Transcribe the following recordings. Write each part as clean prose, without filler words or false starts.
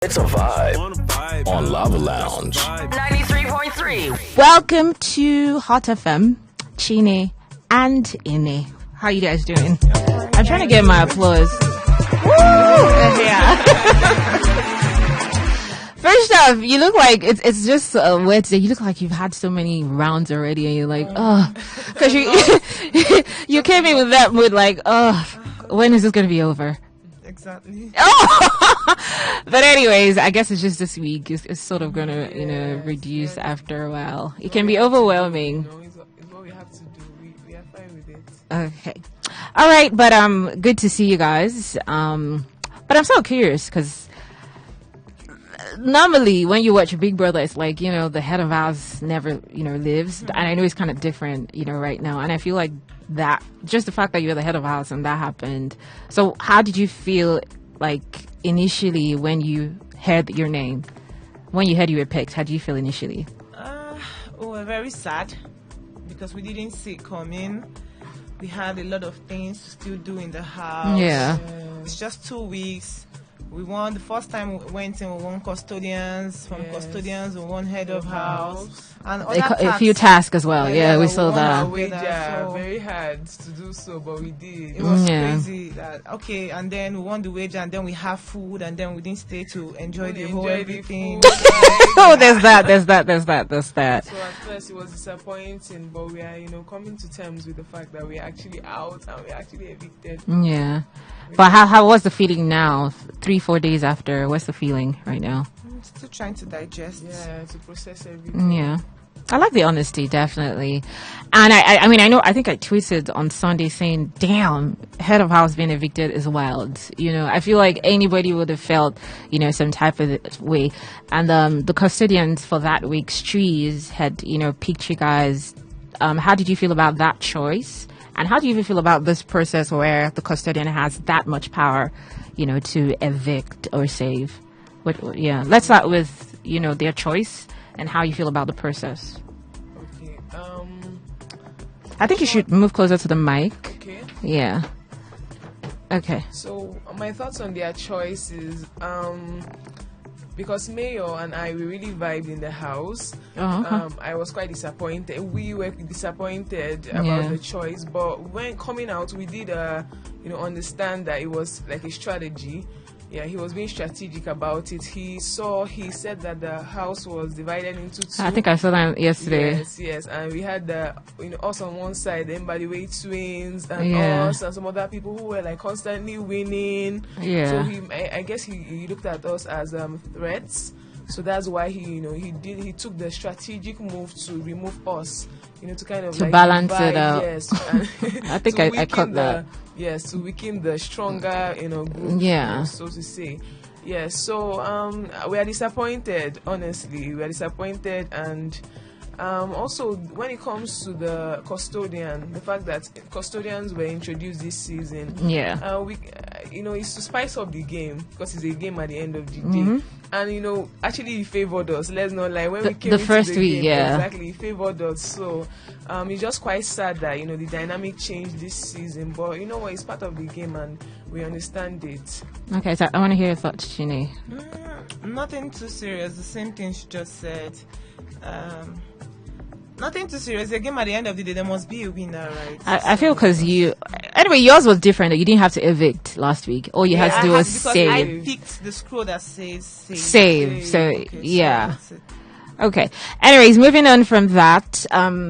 It's a vibe on Lava Lounge 93.3. Welcome to Hot FM, Chinwe and Ine. How you guys doing? I'm trying to get my applause. Woo! Yeah. First off, you look like it's just a wet day. You look like you've had so many rounds already, and you're like, oh, because you came in with that mood, like, oh, when is this going to be over? Exactly. Oh! But anyways, I guess it's just this week. It's sort of gonna, reduce after a while. It can be overwhelming. It's what we have to do. We are fine with it. Okay. All right, but good to see you guys. But I'm so curious because normally when you watch Big Brother, it's like, the head of house never, lives. And I know it's kind of different, right now. And I feel like that, just the fact that you're the head of house and that happened. So how did you feel like initially when you heard your name? When you heard you were picked, how did you feel initially? We're very sad because we didn't see it coming. We had a lot of things to still do in the house. Yeah. It's just 2 weeks. We won the first time we went in. We won custodians. From custodians, we won head of house and a few tasks as well. Yeah, we saw that. So very hard to do so, but we did. It was crazy. And then we won the wager, and then we have food, and then we didn't stay to enjoy the whole everything. Oh, there's that. So at first it was disappointing, but we are, coming to terms with the fact that we're actually out and we're actually evicted. Yeah. But how was the feeling now? 3-4 days after, what's the feeling right now? I'm still trying to digest. Yeah, to process everything. Yeah. I like the honesty, definitely. And I think I tweeted on Sunday saying, damn, head of house being evicted is wild. I feel like anybody would have felt, some type of way. And the custodians for that week's trees had, picked you guys. How did you feel about that choice? And how do you even feel about this process where the custodian has that much power, to evict or save? Let's start with, their choice and how you feel about the process. Okay. I think you should move closer to the mic. Okay. Yeah. Okay. So my thoughts on their choice is, because Mayor and I, we really vibed in the house. I was quite disappointed. We were disappointed about the choice, but when coming out, we did, understand that it was like a strategy. Yeah, he was being strategic about it. He said that the house was divided into two. I think I saw that yesterday. Yes, and we had us on one side, then by the way twins and us and some other people who were like constantly winning. Yeah. So I guess he looked at us as threats. So that's why he took the strategic move to remove us, to kind of balance it out. Yes, I think I caught that. Yes, to weaken the stronger, group. Yeah. So to say. Yes. So we are disappointed. Honestly, we are disappointed, and also when it comes to the custodian, the fact that custodians were introduced this season. Yeah. It's to spice up the game because it's a game at the end of the day. And actually he favored us. Let's not lie. When we came the into first the week, game, exactly, he favored us. So it's just quite sad that the dynamic changed this season. But you know what? It's part of the game, and we understand it. Okay, so I want to hear your thoughts, Chinwe. Nothing too serious. The same thing she just said. Nothing too serious. Again, at the end of the day, there must be a winner, right? I feel because yours was different. You didn't have to evict last week. All you had to do was save. I picked the scroll that says save. So, okay, yeah. So that's it. Okay. Anyways, moving on from that,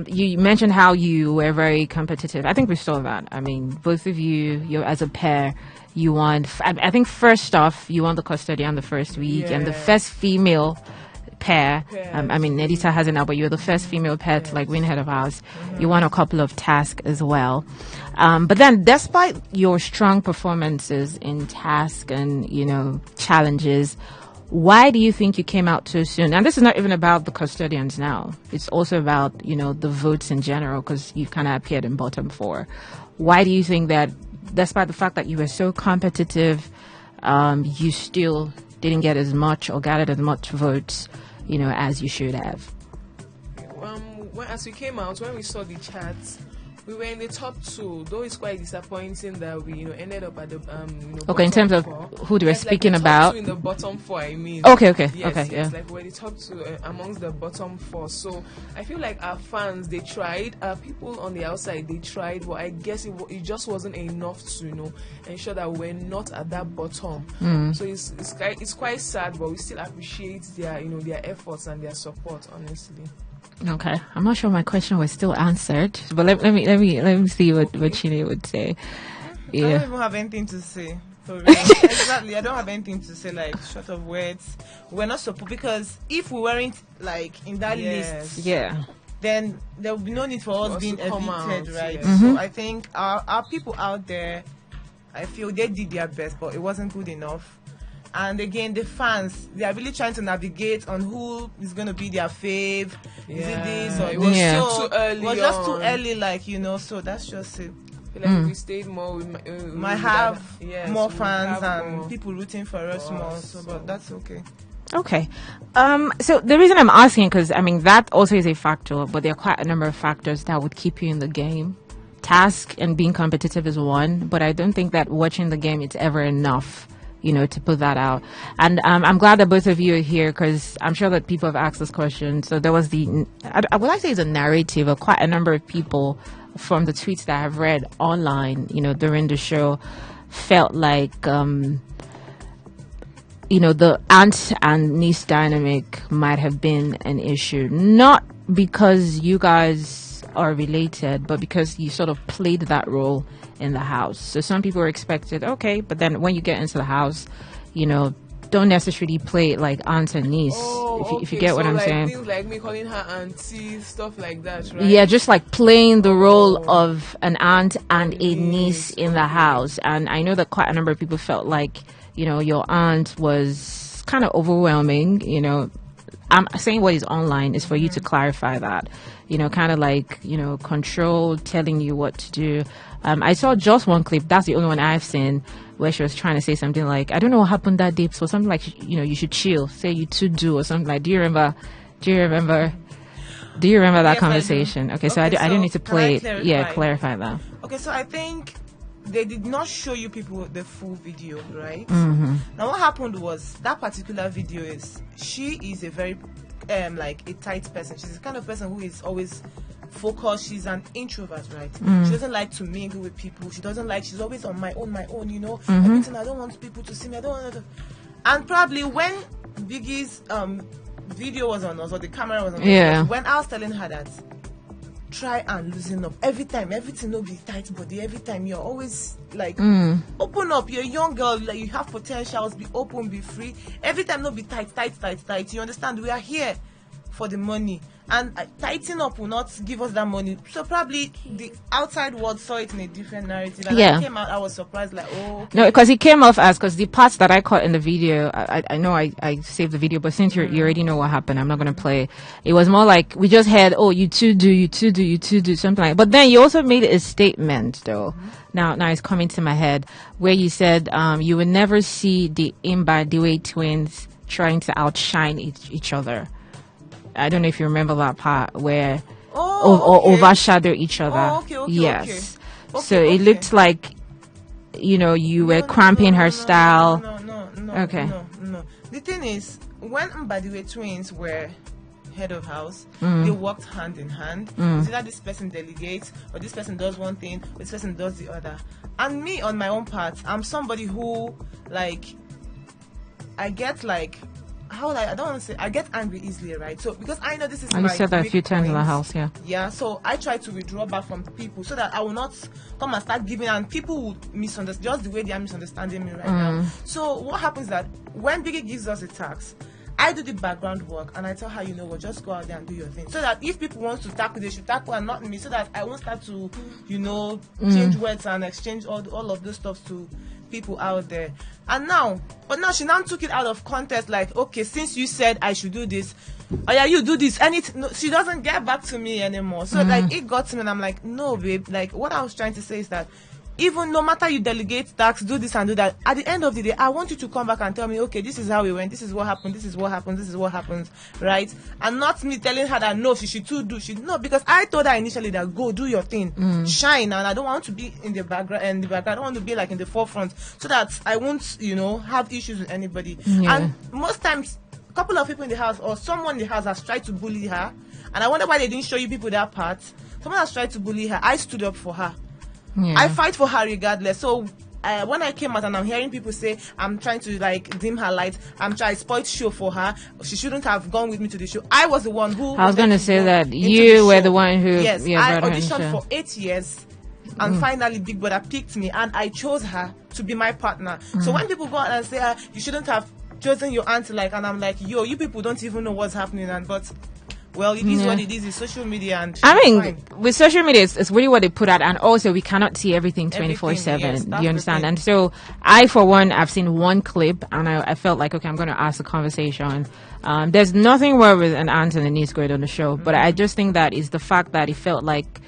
you mentioned how you were very competitive. I think we saw that. I mean, both of you as a pair, you won. I think first off, you won the custodian the first week, and the first female pair. Nedita has it now, but you're the first female pair to win head of house. You won a couple of tasks as well. But then, despite your strong performances in task and challenges, why do you think you came out too soon? And this is not even about the custodians now. It's also about the votes in general, because you've kind of appeared in bottom 4. Why do you think that, despite the fact that you were so competitive, you still didn't get as much or gathered as much votes as you should have? As we came out, when we saw the chats, We were in the top 2, though it's quite disappointing that we, ended up at the Okay, in terms of 4. who they were speaking like about. 2 in the bottom 4, I mean. Okay, Yes, yeah. like we're the top 2 amongst the bottom 4. So I feel like our fans, they tried. People on the outside, they tried, but I guess it just wasn't enough to ensure that we're not at that bottom. So it's quite sad, but we still appreciate their efforts and their support, honestly. Okay, I'm not sure my question was still answered, but let me see what Chinwe would say. Yeah. I don't even have anything to say. For real. Exactly, I don't have anything to say, like, short of words. We're not supposed, because if we weren't like in that list, yeah, then there would be no need for us being evicted, right? Yes. So I think our people out there, I feel they did their best, but it wasn't good enough. And again, the fans, they are really trying to navigate on who is going to be their fave. Is it this or it was this? too early. It was just too early, like, so that's just it. I feel like if we stayed more, we might have more we fans have and more people rooting for us more. So, but that's okay. Okay. So the reason I'm asking, because I mean that also is a factor, but there are quite a number of factors that would keep you in the game. Task and being competitive is one, but I don't think that watching the game is ever enough, to put that out. And I'm glad that both of you are here, because I'm sure that people have asked this question. So there was would I say it's a narrative of quite a number of people from the tweets that I've read online, during the show, felt like, the aunt and niece dynamic might have been an issue. Not because you guys are related, but because you sort of played that role in the house. So some people were expected, okay, but then when you get into the house, don't necessarily play it like aunt and niece, if you get what I'm saying. Things like me calling her auntie, stuff like that, right? Yeah, just like playing the role of an aunt and a niece in the house. And I know that quite a number of people felt like, your aunt was kind of overwhelming. I'm saying what is online is for you to clarify that, kind of like, control, telling you what to do. I saw just one clip, that's the only one I've seen, where she was trying to say something like, I don't know what happened that day, so something like, you should chill, say you two do, or something like, do you remember that Yes, conversation? Okay, so I don't need to play it. Yeah, clarify that. Okay, so I think they did not show you people the full video, right? Now what happened was, that particular video she is a very like a tight person. She's the kind of person who is always focused. She's an introvert, right? She doesn't like to mingle with people. She's always on my own, everything. I don't want people to see me. I don't want to. And probably when Biggie's video was on us, or the camera was on us, when I was telling her that, try and loosen up. Everything will be tight body. Every time you're always like, open up. You're a young girl, like you have potentials. Be open, be free. Every time not be tight. You understand? We are here for the money, and tightening up will not give us that money. So probably the outside world saw it in a different narrative. And I came out, I was surprised, like, oh, okay. No, because it came off as, because the parts that I caught in the video, I know I saved the video, but since you already know what happened, I'm not going to play. It was more like, we just heard, oh, you two do, something like that. But then you also made a statement, though. Now it's coming to my head, where you said you would never see the Bbnaija twins trying to outshine each other. I don't know if you remember that part, where or overshadow each other. Yes. So it looked like, you were cramping her style. No. The thing is, when Bbnaija twins were head of house, they worked hand in hand. It's either this person delegates, or this person does one thing, or this person does the other. And me, on my own part, I'm somebody who, like, I get like, I don't want to say, I get angry easily, right? So because I know this is and my you said that a few times in the house, yeah. So I try to withdraw back from people, so that I will not come and start giving, and people would misunderstand just the way they are misunderstanding me right now. So what happens that when Biggie gives us a task, I do the background work, and I tell her, just go out there and do your thing. So that if people want to tackle, they should tackle and not me, so that I won't start to, change words and exchange all of those stuff to people out there. And now she now took it out of context, like, okay, since you said I should do this, oh yeah, you do this, and she doesn't get back to me anymore. So like, it got to me, and I'm like, no, babe, like, what I was trying to say is that even no matter you delegate tasks, do this and do that, at the end of the day, I want you to come back and tell me, okay, this is how we went, this is what happened, this is what happened, this is what happens, right? And not me telling her that no, she should too do. No, because I told her initially that go do your thing, shine, and I don't want to be in the background. I don't want to be like in the forefront, so that I won't, have issues with anybody. Yeah. And most times, a couple of people in the house or someone in the house has tried to bully her, and I wonder why they didn't show you people that part. Someone has tried to bully her. I stood up for her. Yeah. I fight for her regardless. So when I came out and I'm hearing people say I'm trying to like dim her light, I spoiled show for her, she shouldn't have gone with me to the show. I was the one who I was going to say that you were the one who I auditioned for 8 years, and finally Big Brother picked me, and I chose her to be my partner. So when people go out and say you shouldn't have chosen your auntie, and I'm like, yo, you people don't even know what's happening, but well, it is what it is. It's social media, and with social media, it's really what they put out, and also we cannot see everything 24/7. Yes, you understand? And so, I, for one, I've seen one clip, and I felt like, okay, I'm going to ask the conversation. There's nothing wrong with an aunt and a niece going on the show, but I just think that is the fact that it felt like,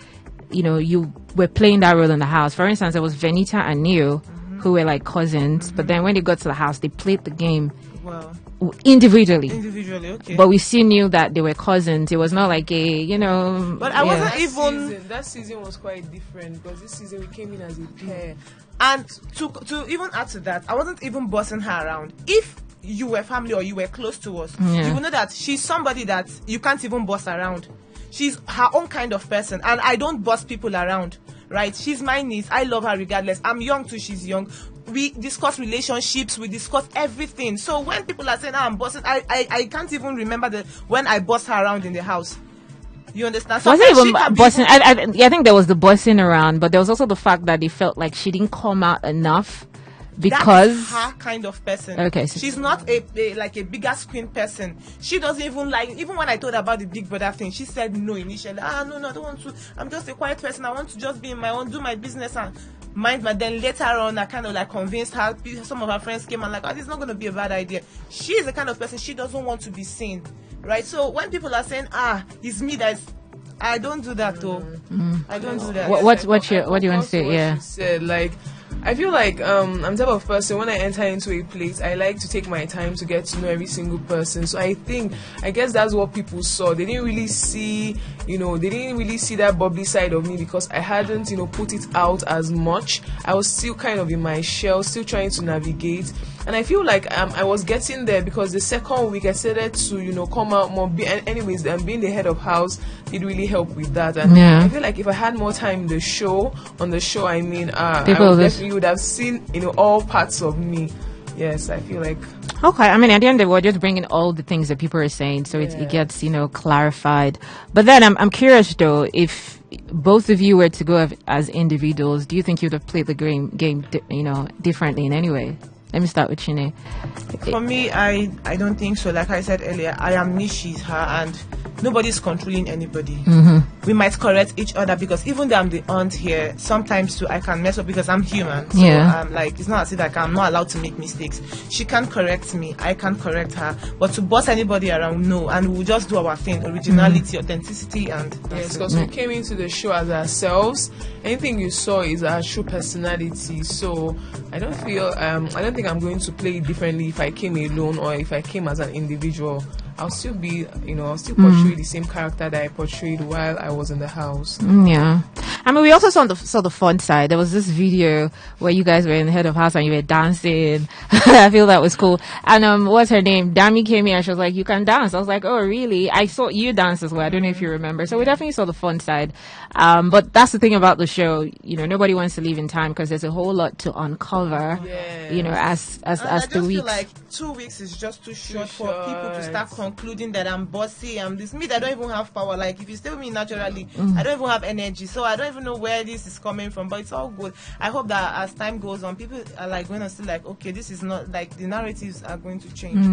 you were playing that role in the house. For instance, there was Venita and Neo, who were like cousins, but then when they got to the house, they played the game. Well, individually, okay. But we still knew that they were cousins. It was not like a, But I wasn't even. That season was quite different, because this season we came in as a pair. And to even add to that, I wasn't even bossing her around. If you were family or you were close to us, you would know that she's somebody that you can't even boss around. She's her own kind of person, and I don't boss people around. Right? She's my niece. I love her regardless. I'm young too. She's young. We discuss relationships. We discuss everything. So when people are saying, I'm bossing, I can't even remember when I bossed her around in the house. You understand? Was it even bossing? I think there was the bossing around, but there was also the fact that they felt like she didn't come out enough. Because that's her kind of person. Okay, so she's not a bigger screen person. She doesn't even even when I told her about the Big Brother thing, she said no initially. No, I don't want to. I'm just a quiet person. I want to just be in my own, do my business and mind. But then later on, I kind of convinced her. Some of her friends came and this is not going to be a bad idea. She is the kind of person, she doesn't want to be seen, right? So when people are saying it's me I don't do that though. I don't do that. What do you want to say? Yeah. Said, I feel like I'm the type of person, when I enter into a place, I like to take my time to get to know every single person. So I guess that's what people saw. They didn't really see, that bubbly side of me, because I hadn't, put it out as much. I was still kind of in my shell, still trying to navigate. And I feel like I was getting there, because the second week I started to, come out more. Anyways, being the head of house did really help with that. And I feel like if I had more time on the show, you would have seen, all parts of me. Yes, I feel like. Okay, I mean, at the end of the day, we're just bringing all the things that people are saying, so it gets, clarified. But then I'm curious, though, if both of you were to go as individuals, do you think you'd have played the game differently in any way? Let me start with Chinwe. For me, I don't think so. Like I said earlier, I am me, she's her, and nobody's controlling anybody. We might correct each other, because even though I'm the aunt here, sometimes too I can mess up, because I'm human. So it's not as if I'm not allowed to make mistakes. She can't correct me, I can't correct her. But to boss anybody around, no. And we'll just do our thing, originality, authenticity, and yes, because we came into the show as ourselves. Anything you saw is our true personality. So I don't think I'm going to play it differently if I came alone or if I came as an individual. I'll still be, I'll still portray the same character that I portrayed while I was in the house. Yeah. I mean, we also saw the fun side. There was this video where you guys were in the head of house and you were dancing. I feel that was cool. And what's her name? Dami came here and she was like, you can dance. I was like, oh, really? I saw you dance as well. I don't know if you remember. So we definitely saw the fun side. But that's the thing about the show. Nobody wants to leave in time, because there's a whole lot to uncover. As the weeks. Feel like 2 weeks is just too short for people to start concluding that I'm bossy, I'm this. Me, I don't even have power. Like, if you stay with me naturally, I don't even have energy, so I don't even know where this is coming from. But it's all good. I hope that as time goes on, people are going to see okay, this is not the narratives are going to change.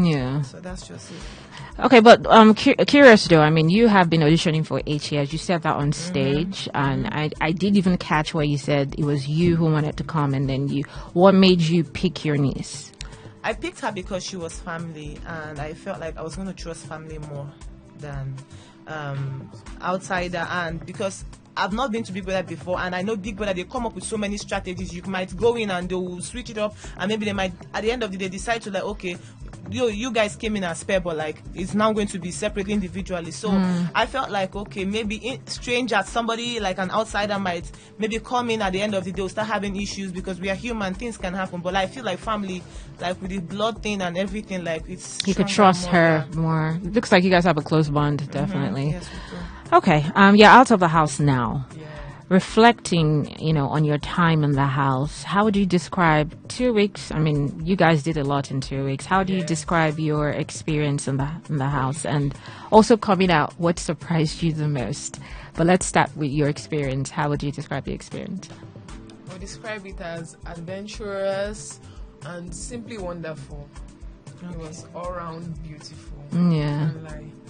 So that's just it. Okay, but curious though. I mean, you have been auditioning for 8 years. You said that on stage, and I did even catch where you said it was you who wanted to come, and then what made you pick your niece? I picked her because she was family, and I felt like I was going to trust family more than outsider, and because I've not been to Big Brother before, and I know Big Brother, they come up with so many strategies. You might go in and they will switch it up, and maybe they might, at the end of the day, decide to like, okay, you guys came in as pair, but like it's now going to be separately, individually. So I felt like, okay, maybe strangers, somebody like an outsider might maybe come in at the end of the day, will start having issues, because we are human, things can happen. But I feel like family, like with the blood thing and everything, like it's you could trust her more. It looks like you guys have a close bond, definitely. Yes, we do. Okay, yeah, out of the house now. Reflecting, on your time in the house, how would you describe 2 weeks? I mean, you guys did a lot in 2 weeks. How do you describe your experience in the house? And also coming out, what surprised you the most? But let's start with your experience. How would you describe the experience? I would describe it as adventurous and simply wonderful. It was all around beautiful. Yeah.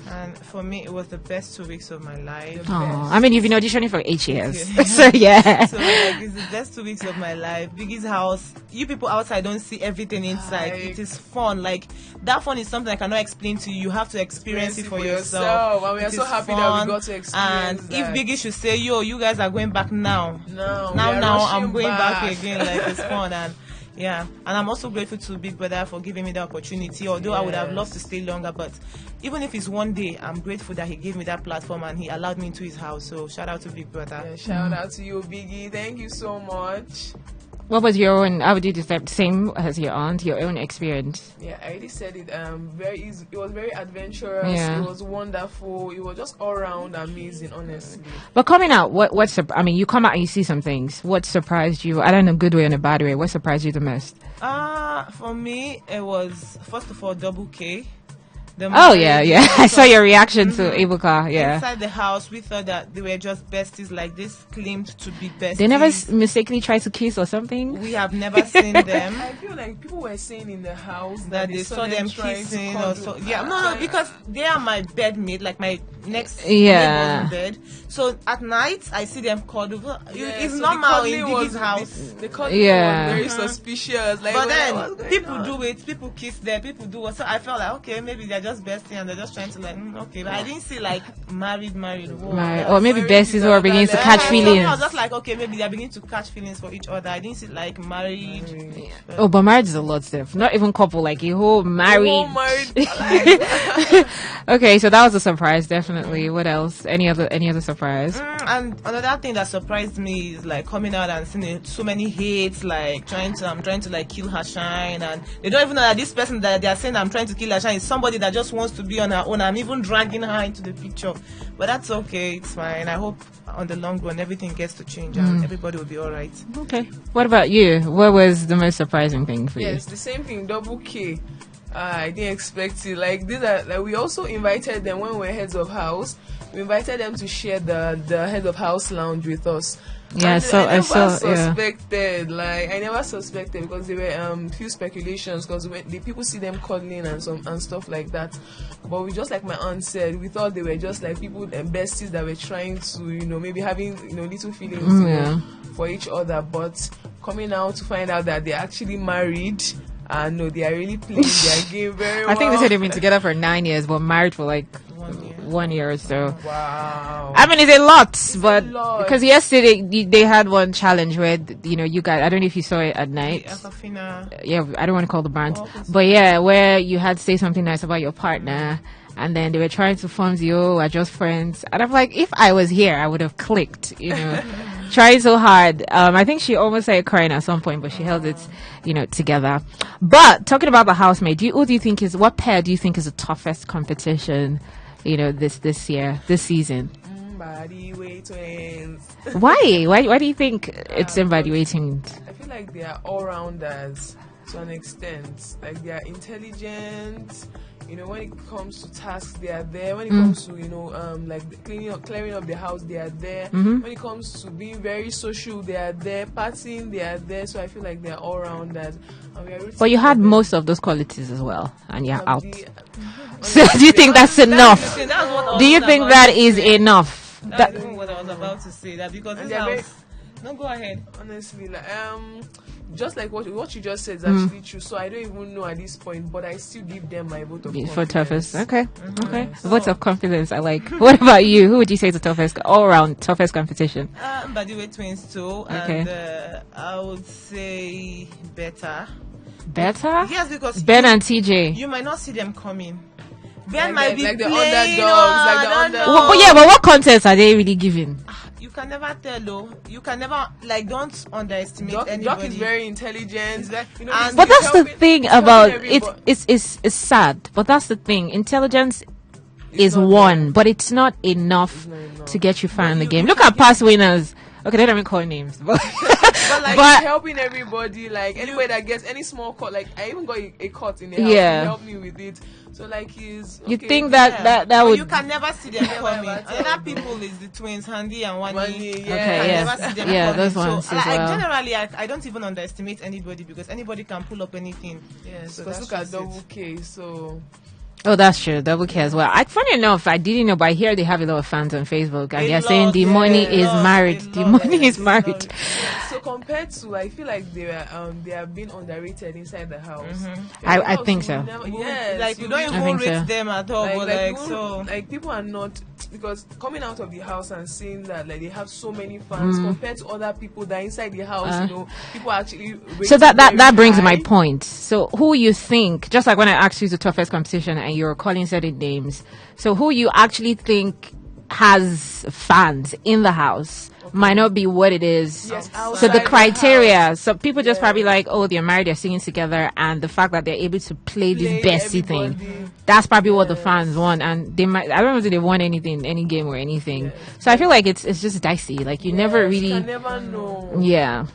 And for me, it was the best 2 weeks of my life. I mean, you've been auditioning for 8 years. So, yeah. So, like, it's the best 2 weeks of my life. Biggie's house, you people outside don't see everything inside. It is fun. Like, that fun is something I cannot explain to you. You have to experience it for yourself. And we are so happy that we got to experience and that. if Biggie should say, yo, you guys are going back now. Now I'm going back again. Like, it's fun. And yeah, and I'm also grateful to Big Brother for giving me the opportunity, although I would have loved to stay longer, but even if it's one day, I'm grateful that he gave me that platform and he allowed me into his house. So shout out to Big Brother. Yeah, shout out to you, Biggie. Thank you so much. What was your own, how would you describe, same as your aunt, your own experience? Yeah, I already said it. Very easy. It was very adventurous. Yeah. It was wonderful. It was just all around amazing, honestly. But coming out, I mean, you come out and you see some things. What surprised you? I don't know, good way or in a bad way. What surprised you the most? For me, it was, first of all, Double K. Oh, yeah. I saw your reaction to Eviction, yeah. Inside the house, we thought that they were just besties, like this claimed to be besties. They never mistakenly tried to kiss or something? We have never seen them. I feel like people were saying in the house that they saw them kissing or so. Yeah, no, because they are my bedmate, like my next neighbor's bed. So at night, I see them cuddle. It's so normal in Biggie's house. The cuddling was very suspicious. Like, but then people do it, people kiss there, people do it. So I felt like, okay, maybe they're just besties and they're just trying to like, okay. But I didn't see like married. Or maybe besties who are beginning to catch feelings. I was just like, okay, maybe they're beginning to catch feelings for each other. I didn't see like married. But marriage is a lot stuff. Not even couple, like a whole married. Okay, so that was a surprise, definitely. What else? Any other surprise? And another thing that surprised me is like coming out and seeing so many hates, like I'm trying to like kill her shine, and they don't even know that this person that they are saying I'm trying to kill her shine is somebody that just wants to be on her own. I'm even dragging her into the picture, but that's okay. It's fine. I hope on the long run everything gets to change and everybody will be all right. Okay. What about you? What was the most surprising thing for you? Yes, the same thing. Double K. I didn't expect it. Like these are like we also invited them when we were heads of house. We invited them to share the head of house lounge with us. Yeah, and so I never suspected. Like I never suspected because there were few speculations because when the people see them cuddling and stuff like that. But we just like my aunt said, we thought they were just like people and besties that were trying to maybe having little feelings for each other. But coming out to find out that they're actually married. No, they are really playing their game very well. I think they said they've been together for 9 years, but married for like 1 year or so. Wow. I mean, it's a lot, but because yesterday they had one challenge where you guys. I don't know if you saw it at night. Yeah, I don't want to call the brand, but yeah, where you had to say something nice about your partner. And then they were trying to form we're just friends. And I'm like, if I was here, I would have clicked, trying so hard. I think she almost started crying at some point, but she held it, together. But talking about the housemate, what pair do you think is the toughest competition, this year, this season? Bodyweight twins. Why? Why do you think it's bodyweight twins? I feel like they are all-rounders to an extent. Like they are intelligent. When it comes to tasks, they are there. When it comes to, like clearing up the house, they are there. When it comes to being very social, they are there. Partying, they are there. So I feel like they are all rounders. But you had most of those qualities as well, and you're out. So do you think that's enough? Do you think that is enough? That's what I was about to say. That because this house. No, go ahead. Honestly, just like what you just said is actually true. So I don't even know at this point, but I still give them my vote of confidence. For toughest. Okay. Okay. Vote of confidence. I like. What about you? Who would you say is the toughest, all around toughest competition? By the way, twins too. Okay. And I would say better. Better? Yes, because Ben and TJ. you might not see them coming. Ben Like might the- be like the playing, underdogs, like the I don't underdogs. know. But yeah, but what contests are they really giving? You can never tell, though. You can never, don't underestimate Doc anybody. is very intelligent. He's very- he's But that's the helping- thing he's helping about everybody. it's sad. But that's the thing. Intelligence is not one, there. but it's not enough not enough. to get you far in the you- game. you Look at past winners. Okay, they don't even call names, but But but- he's helping everybody, like anybody that gets any small cut, like I even got a cut in the house. Yeah. He helped me with it. So like he's you okay. think that But would you can never see them coming. ever tell. Another people is the twins, Handy and Wani. Wani, You yeah. can Okay, yes. never see them Yeah, coming. those So, ones as well. generally, I don't even underestimate anybody because anybody can pull up anything. Yes, So because that's look at just Double it. K. So Oh, that's true. Double K as well. Funny enough, I didn't know, but I hear they have a lot of fans on Facebook, and A they're saying lot, the yeah, money a is lot, married. a The lot, money yes, is a married. lot. so compared to, I feel like they have been underrated inside the house. I think so. Yes, Like we don't even think rate so. them at all, but people, so. like people are not, because coming out of the house and seeing that like they have so many fans compared to other people that are inside the house, people are actually So rated that very brings my high. point. So who you think, just like when I asked you the toughest competition and you're calling certain names, so who you actually think has fans in the house might not be what it is. Yes, So outside the the criteria, house. so people just probably like, oh, they're married, they're singing together, and the fact that they're able to play this Play bestie thing, everybody. that's probably what the fans want. And they might, I don't know if they won anything, any game or anything. So I feel like it's just dicey. Like you never Yes, really, you can never know. yeah.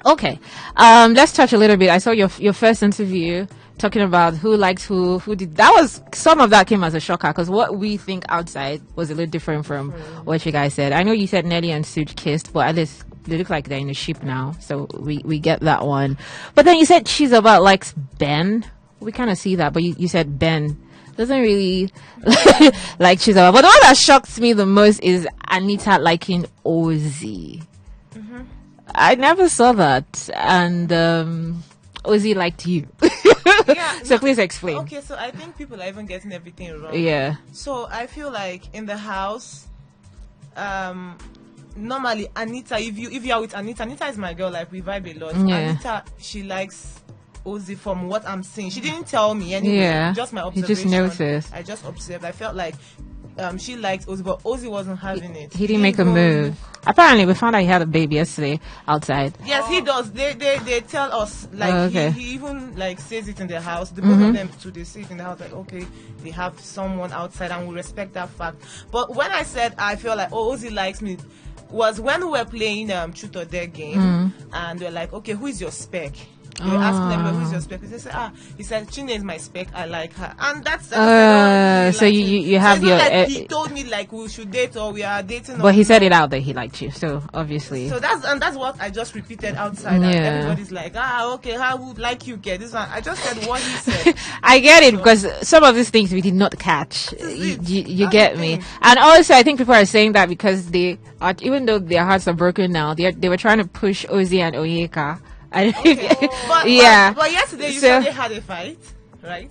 Okay. Let's touch a little bit. I saw your first interview talking about who liked who did. That was, some of that came as a shocker because what we think outside was a little different from what you guys said. I know you said Nelly and Suge kissed, but at least they look like they're in a ship now, so we get that one. But then you said she's about likes Ben. We kind of see that, but you said Ben doesn't really like she's about. But the one that shocked me the most is Anita liking Ozzy. I never saw that, and Ozzy liked you. Yeah, So please explain. Okay, so I think people are even getting everything wrong. Yeah. So I feel like in the house, normally Anita, if you are with Anita is my girl. Like we vibe a lot. Yeah. Anita, she likes Ozzy from what I'm seeing. She didn't tell me anyway. Yeah. Just my You observation. just noticed. I just observed. I felt like she liked Ozzy, but Ozzy wasn't having it. He didn't make a go- move. Apparently, we found out he had a baby yesterday outside. Yes, he does. They tell us like Oh, okay. he even like says it in the house. The both of them too. They say it in the house like okay, they have someone outside and we respect that fact. But when I said I feel like Ozzy likes me, was when we were playing Truth or Dare game and they're like okay, who is your spec? They were asking them who's your spec. They said he said Chinwe is my spec. I like her, and that's. I don't really So like you it. have so it's your. not like he told me like we should date or we are dating. But he said it out that he liked you. So obviously. So that's what I just repeated outside. And Yeah. everybody's like, okay, how would like you get this one? I just said what he said. I get it because some of these things we did not catch. You That's get the me. thing. And also, I think people are saying that because they are, even though their hearts are broken now, they were trying to push Ozzy and Onyeka. Yeah. But yesterday you So- said they had a fight, right?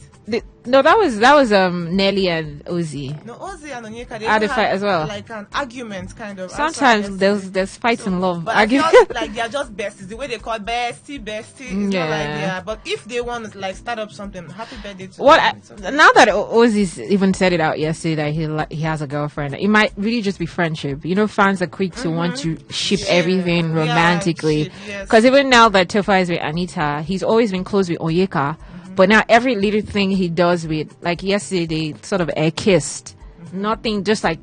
No, that was Nelly and Ozzy. No, Ozzy and Onyeka they Had a even fight as well. like an argument kind of. Sometimes That's why there's fights in love. But I feel Argument. like they are just besties. The way they call bestie. It's Yeah. not like they are. But if they want to like start up something, happy birthday to What them. I, It's okay. now that Ozzy's even said it out yesterday that he has a girlfriend, it might really just be friendship. You know, fans are quick to want to ship Yeah. everything Yeah, romantically. ship, yes. Because even now that Tofa is with Anita, he's always been close with Onyeka. But now every little thing he does with, like yesterday, they sort of air kissed. Nothing, just like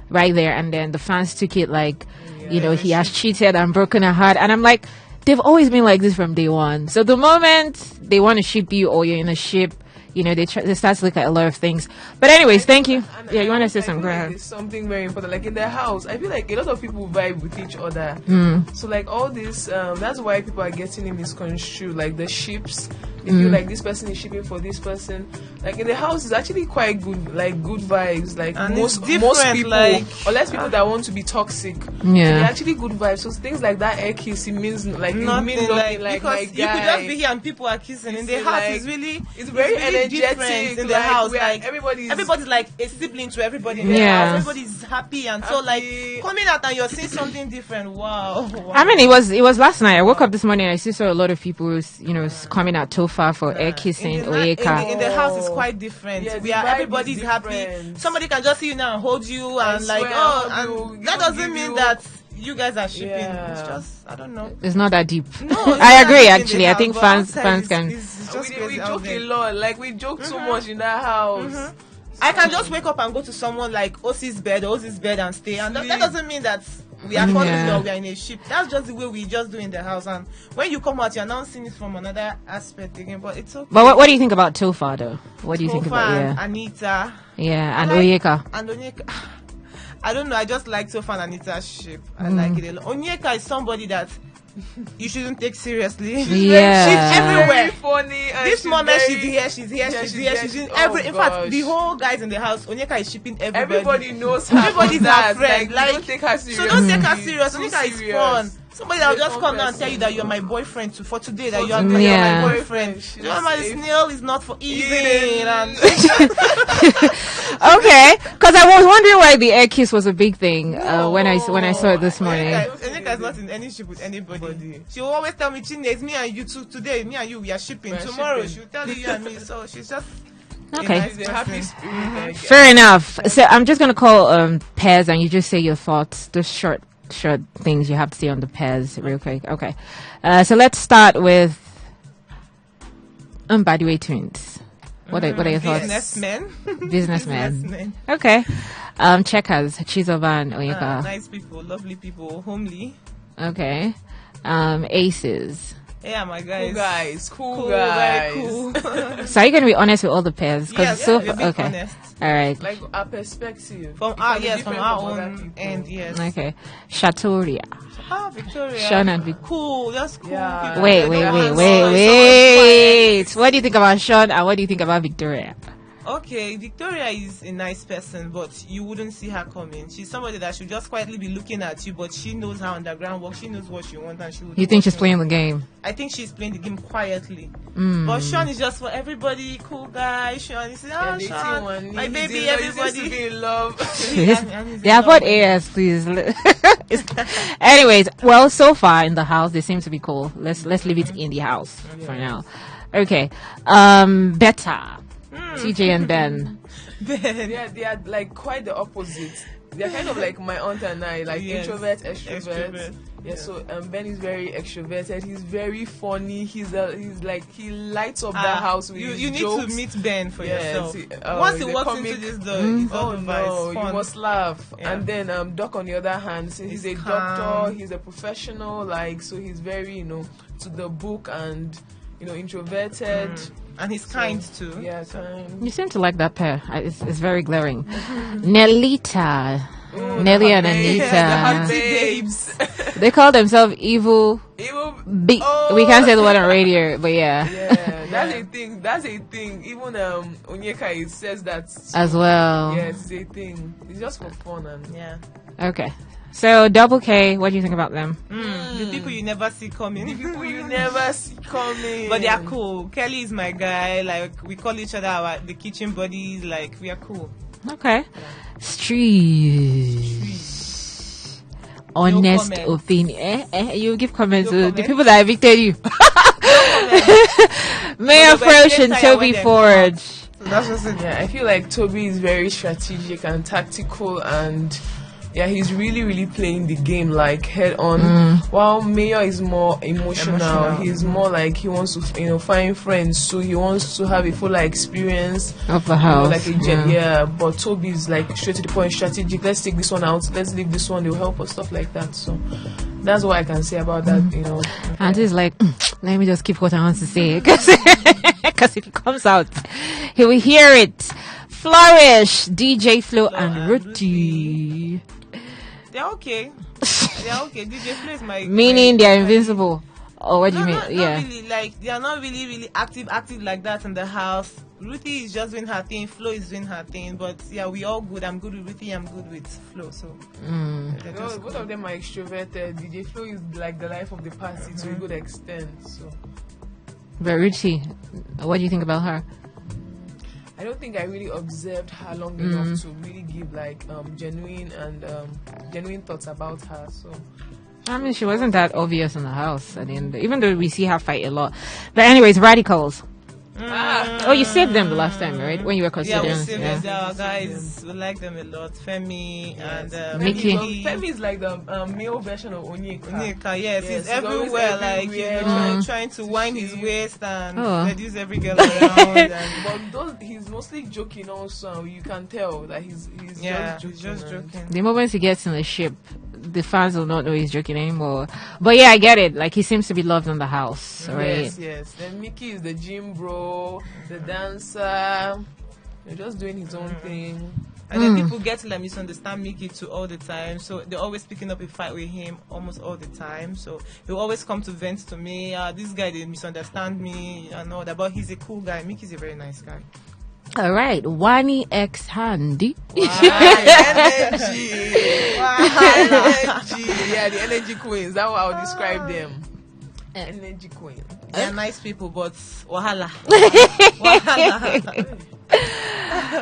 right there, and then the fans took it like, he has cheated and broken her heart, and I'm like, they've always been like this from day one. So the moment they want to ship you or you're in a ship, they start to look at a lot of things. But anyways, thank you. And Yeah, you want to say I feel something? Go like ahead. there's something very important. Like in their house, I feel like a lot of people vibe with each other. So like all this, that's why people are getting in misconstrued. Like the ships, They feel like this person is shipping for this person. Like in the house, it's actually quite good, like good vibes. Like And most it's people, like, unless people that want to be toxic, Yeah. they're actually good vibes. So things like that air kiss, it means like it nothing, means nothing. Like because my you could guy. just be here and people are kissing. In the It's house, like- it's really It's very really energetic different in the like, house. we are- Like everybody's like a sibling to everybody in the Yeah. house. Everybody's happy, and so like Happy. coming out and you're seeing something different. Wow. I mean, it was last night. I woke up this morning. I still saw a lot of people, coming out Tofa for air kissing in the, Oyeka. in the house is quite different. Yeah, the We are vibe is everybody's happy. different. Somebody can just see you now and hold you and swear, like I'll and hug you, that give doesn't mean you- that you guys are shipping. Yeah. It's just I don't know. It's not that deep. No, it's I not agree. in the Actually, I house, think but fans outside can. it's just we crazy out joke there. a lot. Like we joke so much in that house. I can just wake up and go to someone like Osi's bed or Osi's bed and stay, and that Sleep. doesn't mean that we are calling Yeah. or we are in a ship. That's just the way we just do in the house. And when you come out, you're now seeing it from another aspect again. But it's okay. But what do you think about Tofa though? What do you think Tofa about and Anita and I like- Oyeka? and Onyeka. I don't know. I just like Tofa and Anita's ship. I like it a lot. Onyeka is somebody that you shouldn't take seriously. Yeah. She's everywhere. Very funny. And This moment very- she's here, she's here, Yeah, she's she's here, there, she's in she's- every. oh In fact, gosh. the whole guys in the house, Onyeka is shipping everybody. Everybody knows her. Everybody's for her that. friend. Like, Like, don't take her serious. so don't take her serious. Too Onyeka is serious. fun. Somebody that will She's a just fun come down and tell you that person. you're my boyfriend for today. That For you're, today, you're Yeah. my boyfriend. She's You know, my safe. snail is not for eating. Eating. And Okay, because I was wondering why the air kiss was a big thing when I saw it this morning. Onyeka is not in any ship with anybody. She will always tell me, Chinwe, it's me and you two today. Me and you, we are shipping. We are Tomorrow, shipping. she'll tell you and me. So she's just Okay. a nice She's a happy person. spirit. Like, Fair enough. So I'm just gonna call pairs, and you just say your thoughts. Those short things you have to say on the pairs, real quick. Okay. So let's start with by the way, twins. What are your thoughts? Businessmen. Businessmen. Okay. Checkers, Chizoba and Oyeka. Nice people, lovely people, homely. Okay. Aces. Yeah, my guys. cool guys. Cool, Cool, guys. very cool. So are you gonna be honest with all the pairs? Yes, so we'll be okay. honest. All right. Like our perspective. From It our can be yes, from different our other own people. end, yes. Okay. Shatoria. Victoria. Sean and Vic- Cool, that's cool. Yeah. people. Wait. They're handsome, Wait. What do you think about Sean and what do you think about Victoria? Okay, Victoria is a nice person, but you wouldn't see her coming. She's somebody that should just quietly be looking at you, but she knows how underground works. She knows what she wants, and she. You think she's playing the game? I think she's playing the game quietly. But Sean is just for everybody, cool guy. Sean, you say, Yeah, oh, they see Sean, one. my He's baby, in love. He seems to everybody. be in love. And he's in Yeah, love but with- AS, please. Anyways, well, so far in the house, they seem to be cool. Let's leave it in the house for now. Okay. Better. TJ and Ben. They are like quite the opposite. They're kind of like my aunt and I, like Yes. introvert, extrovert. Extrovert. Yeah, so Ben is very extroverted. He's very funny. He's like he lights up the house with his you need jokes. to meet Ben for Yes, yourself. he's Once he a walks comic- into this door, it's all Oh the no, vibes. you Fun. must laugh. Yeah. And then Doc on the other hand, so he's a He's doctor, calm. he's a professional, like so he's very, to the book and introverted. And he's kind too. Yeah, kind. You seem to like that pair. It's very glaring. Nelita. Nelly and babes, the Anita. hot babes. They call themselves evil. Evil. We can't say the word on radio, but yeah. Yeah, that's a thing. That's a thing. Even Onyeka it says that As well. Yeah, it's a thing. It's just for fun and Yeah. Okay. So Double K, what do you think about them? The people you never see coming. people you never see coming. But they are cool. Kelly is my guy. Like we call each other the kitchen buddies. Like we are cool. Okay. Street. Honest comments. opinion. You give comments No to the comments. people that evicted you. Mayor No, but Frosh they and tire Toby when they Ford. So that's just it. Yeah, I feel like Toby is very strategic and tactical, and yeah, he's really, really playing the game like head on. While Mayor is more emotional. He's more like he wants to, find friends, so he wants to have a full experience Of the house. like a But Toby is like straight to the point, strategic. Let's take this one out. Let's leave this one. They'll help us, stuff like that. So that's what I can say about that. And he's like, let me just keep what I want to say. Because if it comes out, he will hear it. Flourish, DJ Flo and Ruti. They're okay. They're okay. DJ Flo is my Meaning they're invincible. Or what do you mean? Not really, like, they are not really active like that in the house. Ruthie is just doing her thing. Flo is doing her thing. But yeah, we all good. I'm good with Ruthie. I'm good with Flo. So both of them are extroverted. DJ Flo is like the life of the party to a good extent. So, but Ruthie, what do you think about her? I don't think I really observed her long enough to really give like genuine thoughts about her. So. I mean, she wasn't that obvious in the house at the end, even though we see her fight a lot. But anyways, radicals. Oh, you saved them the last time, right? When you were considering. Yeah, we saved them. They are guys. We like them a lot. Femi and Mickey. Femi is like the male version of Onyeka. Yes, he's everywhere. Like trying to wind his waist and seduce every girl around. But he's mostly joking. Also, you can tell that he's just joking. The moment he gets in the ship, the fans will not know he's joking anymore. But yeah, I get it. Like, he seems to be loved in the house, right? Yes. Then Mickey is the gym bro, the dancer. They're just doing his own thing. And then people get to like misunderstand Mickey too all the time. So they're always picking up a fight with him almost all the time. So he'll always come to vent to me. This guy didn't misunderstand me and all that. But he's a cool guy. Mickey's a very nice guy. All right, Wani X Handy. Wow, energy. Yeah, the energy queens. That's how I'll describe them. Energy queens. They're nice people, but wahala.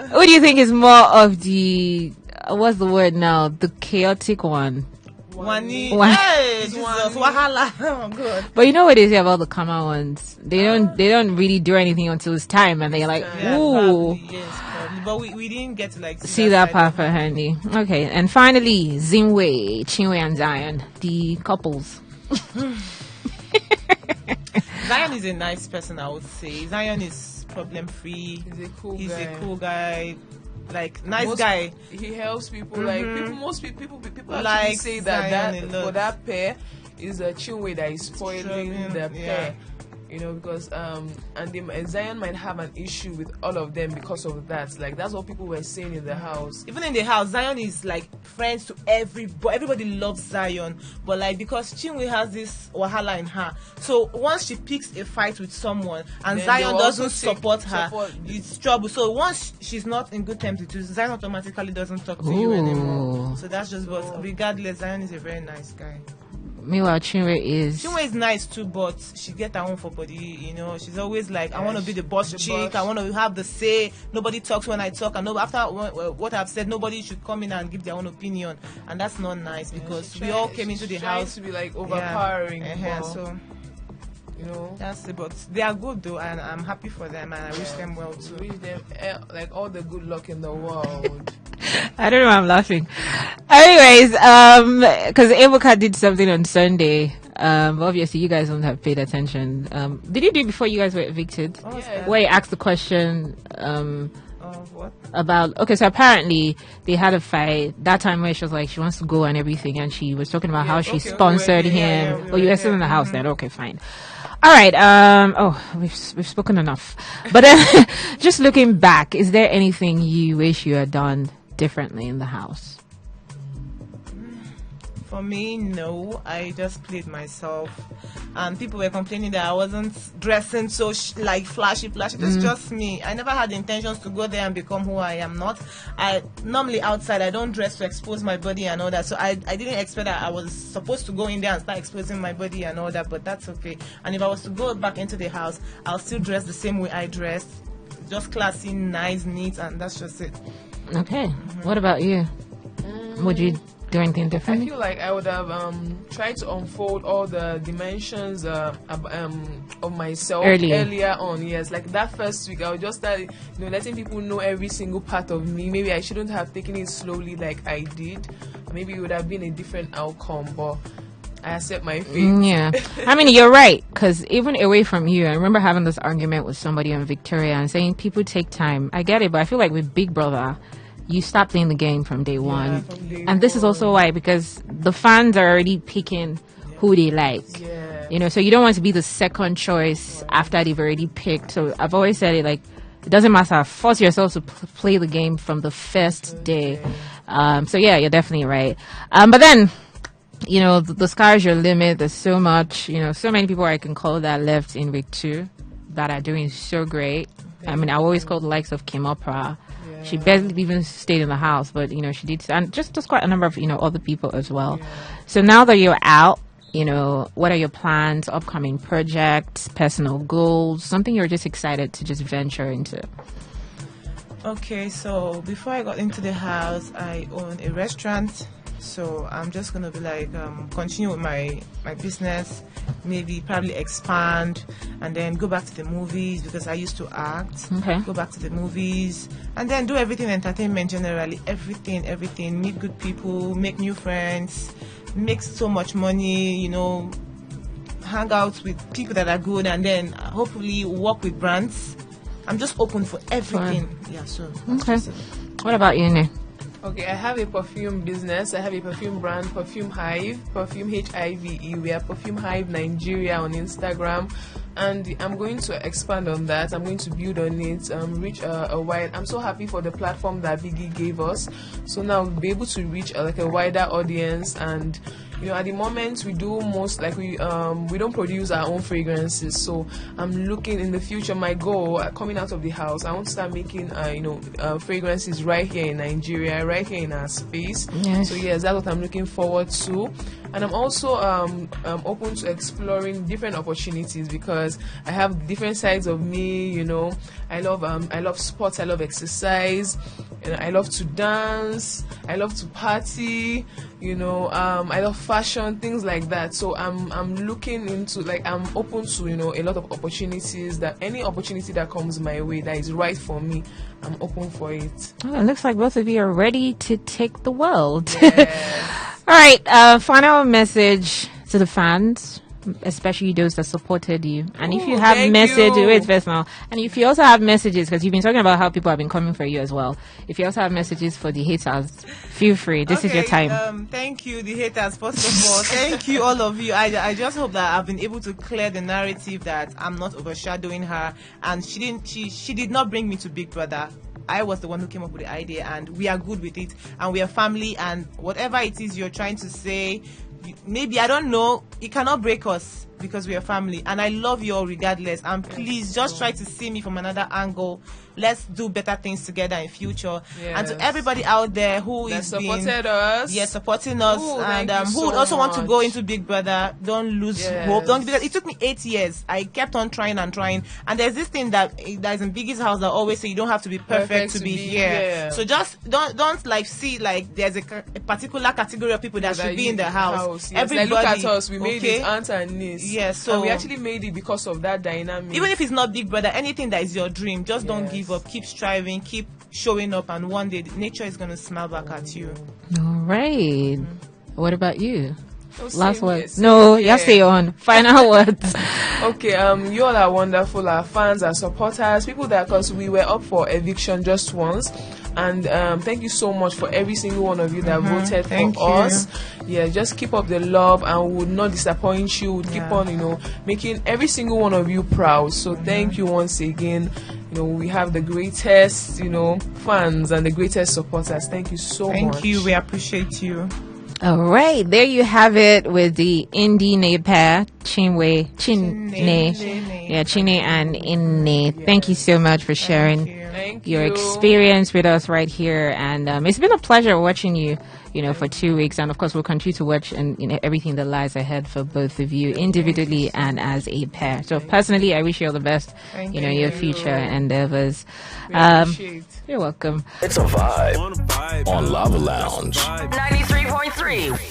Who do you think is more of the what's the word now? The chaotic one. Wani. Hey, Jesus, wahala. Oh, good. But you know what they say about the calmer ones? They don't really do anything until it's time, and they're like, ooh. Probably, yes, probably. But we didn't get to like see that part for Handy. Okay, and finally, Chinwe and Zion, the couples. Zion is a nice person, I would say. Zion is problem free. He's a cool guy. Like nice guy. He helps people. Like most people actually like say that for that pair is a Chinwe that is spoiling the pair. You know, because Zion might have an issue with all of them because of that. Like, that's what people were saying in the house. Even in the house, Zion is like friends to everybody. Everybody loves Zion, but like because Chinwe has this wahala in her, so once she picks a fight with someone and then Zion doesn't support her, it's trouble. So once she's not in good terms with you, Zion automatically doesn't talk to you anymore. So that's just. But regardless, Zion is a very nice guy. Meanwhile, Chinwe is nice too, but she get her own for body. You know, she's always like, I want to be the boss chick. I want to have the say. Nobody talks when I talk. And after what I've said, nobody should come in and give their own opinion. And that's not nice because we all came into the house to be like overpowering. So you know, that's it. But they are good though, and I'm happy for them, and I wish them well too. Wish them like all the good luck in the world. I don't know why I'm laughing. Anyways, because Ebuka did something on Sunday. Obviously, you guys don't have paid attention. Did you do it before you guys were evicted? Where he asked the question what? About, okay, so apparently they had a fight that time where she was like, she wants to go and everything, and she was talking about how she sponsored him. You were still in the house then. Okay, fine. All right. We've spoken enough. But then, just looking back, is there anything you wish you had done differently in the house? For me, no. I just played myself, and people were complaining that I wasn't dressing so flashy. It's just me. I never had the intentions to go there and become who I am not. I normally outside I don't dress to expose my body and all that. So I didn't expect that I was supposed to go in there and start exposing my body and all that. But that's okay. And if I was to go back into the house, I'll still dress the same way I dressed, just classy, nice, neat, and that's just it. Okay. What about you? Would you do anything different? I feel like I would have tried to unfold all the dimensions of myself earlier on. Yes, like that first week, I would just start, letting people know every single part of me. Maybe I shouldn't have taken it slowly like I did. Maybe it would have been a different outcome, but I accept my fate. Yeah. I mean, you're right, because even away from you, I remember having this argument with somebody in Victoria and saying people take time. I get it, but I feel like with Big Brother, you stop playing the game from day one. And this is also why, because the fans are already picking who they like. So you don't want to be the second choice after they've already picked. So I've always said it, like, it doesn't matter. Force yourself to play the game from the first day. So yeah, you're definitely right. But then, the sky's your limit. There's so much, so many people I can call that left in week 2 that are doing so great. I mean, I always call the likes of Kim Oprah. Yeah. She barely even stayed in the house, but, she did. And just quite a number of, other people as well. Yeah. So now that you're out, what are your plans, upcoming projects, personal goals, something you're just excited to just venture into? Okay, so before I got into the house, I own a restaurant. So I'm just going to be like, continue with my business, maybe probably expand, and then go back to the movies because I used to act. Okay. Go back to the movies, and then do everything entertainment generally, everything, meet good people, make new friends, make so much money, hang out with people that are good, and then hopefully work with brands. I'm just open for everything. Fine. Yeah, so. Okay. What about you, Ne? Okay, I have a perfume business. I have a perfume brand, Perfume Hive, Perfume HIVE. We are Perfume Hive Nigeria on Instagram, and I'm going to expand on that. I'm going to build on it, reach a wide. I'm so happy for the platform that Biggie gave us. So now we'll be able to reach a wider audience. And at the moment we do most we don't produce our own fragrances. So I'm looking in the future. My goal coming out of the house, I want to start making fragrances right here in Nigeria, right here in our space. Yes. So yes, that's what I'm looking forward to. And I'm also open to exploring different opportunities because I have different sides of me. I love sports, I love exercise, and I love to dance, I love to party. I love fashion, things like that. So I'm looking into I'm open to a lot of opportunities. That any opportunity that comes my way that is right for me, I'm open for it. Oh, it looks like both of you are ready to take the world. Yes. All right, final message to the fans, especially those that supported you. And if you have messages, it's personal. And if you also have messages, because you've been talking about how people have been coming for you as well. If you also have messages for the haters, feel free. This is your time. Thank you, the haters. First of all, thank you, all of you. I just hope that I've been able to clear the narrative that I'm not overshadowing her, and she did not bring me to Big Brother. I was the one who came up with the idea, and we are good with it, and we are family, and whatever it is you're trying to say, maybe, I don't know, it cannot break us because we are family, and I love you all regardless. And please just try to see me from another angle. Let's do better things together in future. Yes. And to everybody out there who is supporting us, and who would also want to go into Big Brother, don't lose hope. Because it took me 8 years. I kept on trying, and there's this thing that is in Biggie's house that always say you don't have to be perfect to be here. So just don't see there's a particular category of people that should be in the house. Yes. Everybody, look at us. We made it, aunt and niece. Yes, so and we actually made it because of that dynamic. Even if it's not Big Brother, anything that is your dream, just don't give up. Keep striving, keep showing up, and one day nature is going to smile back at you. All right. What about you? Last words. No, you have to stay on. Final words. Okay, you all are wonderful, our fans, our supporters, people that, because we were up for eviction just once. And thank you so much for every single one of you that voted for us. Yeah, just keep up the love, and we would not disappoint you. We'll keep on, making every single one of you proud. So thank you once again. We have the greatest, fans and the greatest supporters. Thank you so much. Thank you. We appreciate you. All right, there you have it with the Bbnaija pair, Chinwe and Inne. Thank you so much for sharing your experience with us right here, and it's been a pleasure watching you, for 2 weeks, and of course we'll continue to watch and everything that lies ahead for both of you individually and as a pair. So personally, I wish you all the best, your future endeavors. You're welcome. It's a vibe on Lava Lounge 93.3.